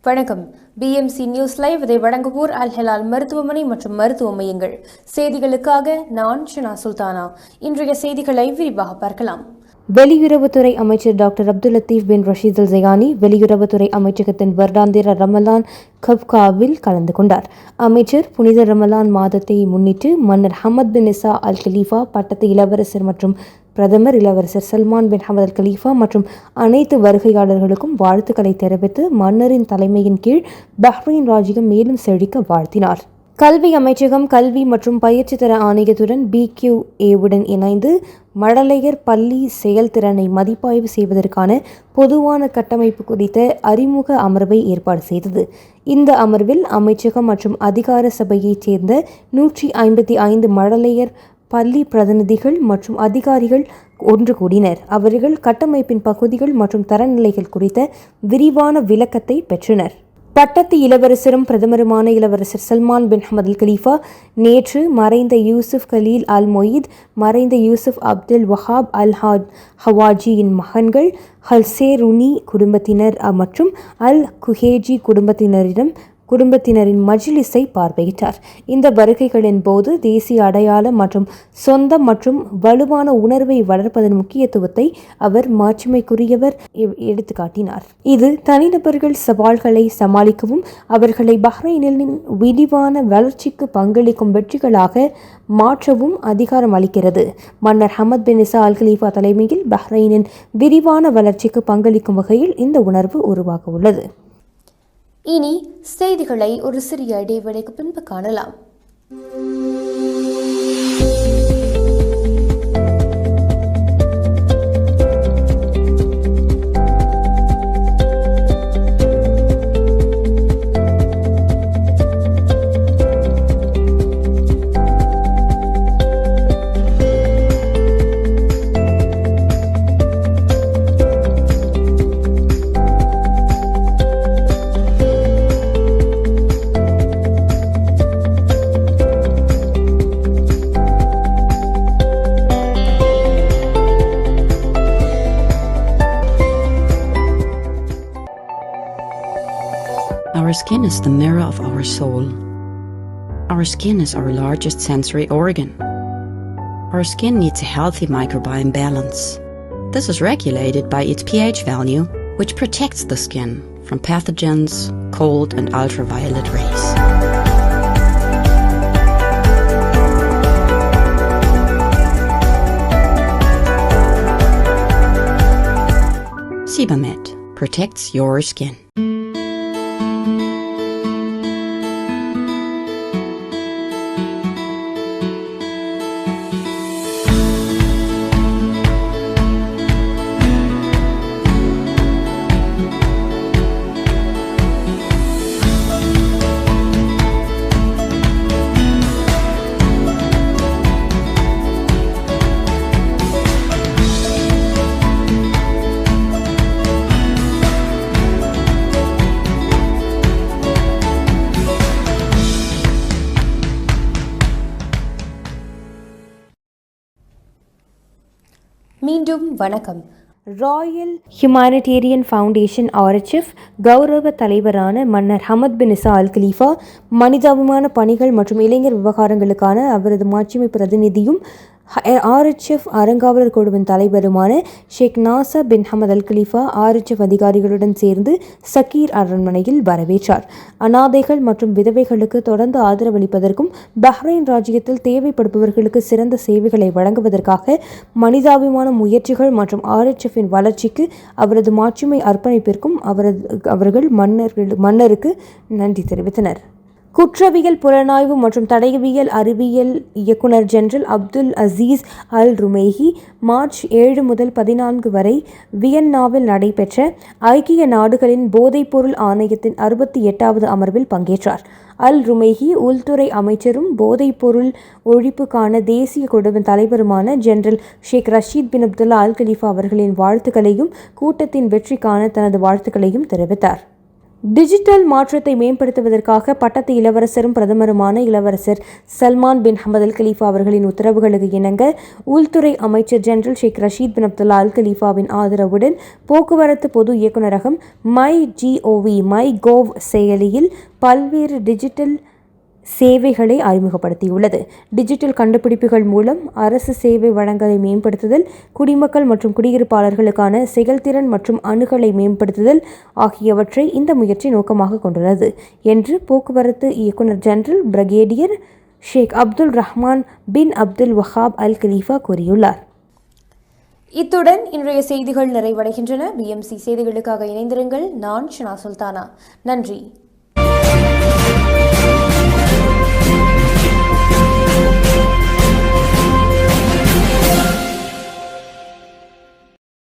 வணக்கம். BMC news live இதை வழங்குவோர் அல் ஹலால் மருத்துவமனை மற்றும் மருத்துவ மையங்கள். செய்திகளுக்காக நான் ஷனா சுல்தானா. இன்றைய செய்திகளை விரிவாக பார்க்கலாம். வெளியுறவுத்துறை அமைச்சர் டாக்டர் அப்துல் லத்தீப் பின் ரஷீத் அல் ஜயானி வெளியுறவுத்துறை அமைச்சகத்தின் வருடாந்திர ரமலான் கப்காவில் கலந்து கொண்டார். அமைச்சர் புனித ரமலான் மாதத்தை முன்னிட்டு மன்னர் ஹமத் பின் இசா அல் கலீஃபா, பட்டத்து இளவரசர் மற்றும் பிரதமர் இளவரசர் சல்மான் பின் ஹமத் அல் கலீஃபா மற்றும் அனைத்து வருகையாளர்களுக்கும் வாழ்த்துக்களை தெரிவித்து மன்னரின் தலைமையின் கீழ் பஹ்ரைன் ராஜ்யம் மேலும் செழிக்க வாழ்த்தினார். கல்வி அமைச்சகம் கல்வி மற்றும் பயிற்சி தர ஆணையத்துடன் BQA-உடன் இணைந்து மழலையர் பள்ளி செயல்திறனை மதிப்பாய்வு செய்வதற்கான பொதுவான கட்டமைப்பு குறித்த அறிமுக அமர்வை ஏற்பாடு செய்தது. இந்த அமர்வில் அமைச்சகம் மற்றும் அதிகார சபையைச் சேர்ந்த 155 மழலையர் பள்ளி பிரதிநிதிகள் மற்றும் அதிகாரிகள் ஒன்று கூடினர். அவர்கள் கட்டமைப்பின் பகுதிகள் மற்றும் தரநிலைகள் குறித்த விரிவான விளக்கத்தை பெற்றனர். பட்டத்து இளவரசரும் பிரதமருமான இளவரசர் சல்மான் பின் ஹமத் அல் கலீஃபா நேற்று மறைந்த யூசுப் கலீல் அல் மொயீத், மறைந்த யூசுப் அப்துல் வஹாப் அல் ஹவாஜியின் மகன்கள் ஹல்சேருனி குடும்பத்தினர் மற்றும் அல் குஹேஜி குடும்பத்தினரின் மஜ்லிஸை பார்வையிட்டார். இந்த வருகைகளின் போது தேசிய அடையாளம் மற்றும் சொந்த மற்றும் வலுவான உணர்வை வளர்ப்பதன் முக்கியத்துவத்தை அவர் மாட்சிமைக்குரியவர் எடுத்துக்காட்டினார். இது தனிநபர்கள் சவால்களை சமாளிக்கவும் அவர்களை பஹ்ரைனின் விரிவான வளர்ச்சிக்கு பங்களிக்கும் வெற்றிகளாக மாற்றவும் அதிகாரம் அளிக்கிறது. மன்னர் ஹமத் பின் இசா அல் கலீஃபா தலைமையில் பஹ்ரைனின் விரிவான வளர்ச்சிக்கு பங்களிக்கும் வகையில் இந்த உணர்வு உருவாக உள்ளது. இனி செய்திகளை ஒரு சிறிய இடைவேளைக்கு பின்பு காணலாம். Our skin is the mirror of our soul. Our skin is our largest sensory organ. Our skin needs a healthy microbiome balance. This is regulated by its pH value, which protects the skin from pathogens, cold and ultraviolet rays. Sebamed protects your skin. மீண்டும் வணக்கம். Royal humanitarian foundation RHF கௌரவ தலைவரான மன்னர் Hamad bin Isha அல் கலீஃபா, மனிதாபிமான பணிகள் மற்றும் இளைஞர் விவகாரங்களுக்கான அவரது மாட்சிமை பிரதிநிதியும் RHF அறங்காவலர் குழுவின் தலைவருமான ஷேக் நாசா பின் ஹமத் அல் கலீஃபா RHF அதிகாரிகளுடன் சேர்ந்து சக்கீர் அரண்மனையில் வரவேற்றார். அனாதைகள் மற்றும் விதவைகளுக்கு தொடர்ந்து ஆதரவளிப்பதற்கும் பஹ்ரைன் ராஜ்யத்தில் தேவைப்படுபவர்களுக்கு சிறந்த சேவைகளை வழங்குவதற்காக மனிதாபிமான முயற்சிகள் மற்றும் RHFின் வளர்ச்சிக்கு அவரது மாட்சிமை அர்ப்பணிப்பிற்கும் அவர்கள் மன்னருக்கு நன்றி தெரிவித்தனர். குற்றவியல் புலனாய்வு மற்றும் தடயவியல் அறிவியல் இயக்குனர் ஜெனரல் அப்துல் அசீஸ் அல் ருமேஹி மார்ச் 7 முதல் 14 வரை வியன்னாவில் நடைபெற்ற ஐக்கிய நாடுகளின் போதைப்பொருள் ஆணையத்தின் 68வது அமர்வில் பங்கேற்றார். அல் ருமேஹி உள்துறை அமைச்சரும் போதைப்பொருள் ஒழிப்புக்கான தேசிய குழுவின் தலைவருமான ஜெனரல் ஷேக் ரஷீத் பின் அப்துல்லா அல் கலீஃபா அவர்களின் வாழ்த்துக்களையும் கூட்டத்தின் வெற்றிக்கான தனது வாழ்த்துக்களையும் தெரிவித்தார். டிஜிட்டல் மாற்றத்தை மேம்படுத்துவதற்காக பட்டத்து இளவரசரும் பிரதமருமான இளவரசர் சல்மான் பின் ஹமத் அல் கலீஃபா அவர்களின் உத்தரவுகளுக்கு இணங்க உள்துறை அமைச்சர் ஜெனரல் ஷேக் ரஷீத் பின் அப்துல்லா அல் கலீஃபாவின் ஆதரவுடன் போக்குவரத்து பொது இயக்குநரகம் மை கோவ் செயலியில் பல்வேறு டிஜிட்டல் சேவைகளை அறிமுகப்படுத்தியுள்ளது. டிஜிட்டல் கண்டுபிடிப்புகள் மூலம் அரசு சேவை வழங்கலை மேம்படுத்துதல், குடிமக்கள் மற்றும் குடியிருப்பாளர்களுக்கான செயல்திறன் மற்றும் அணுகலை மேம்படுத்துதல் ஆகியவற்றை இந்த முயற்சி நோக்கமாக கொண்டுள்ளது என்று போக்குவரத்து இயக்குநர் ஜெனரல் பிரிகேடியர் ஷேக் அப்துல் ரஹ்மான் பின் அப்துல் வஹாப் அல் கலீஃபா கூறியுள்ளார். இத்துடன் இன்றைய செய்திகள் நிறைவடைகின்றன. BMC செய்திகளுக்காக இணைந்திருங்கள். நான் ஷனா சுல்தானா. நன்றி.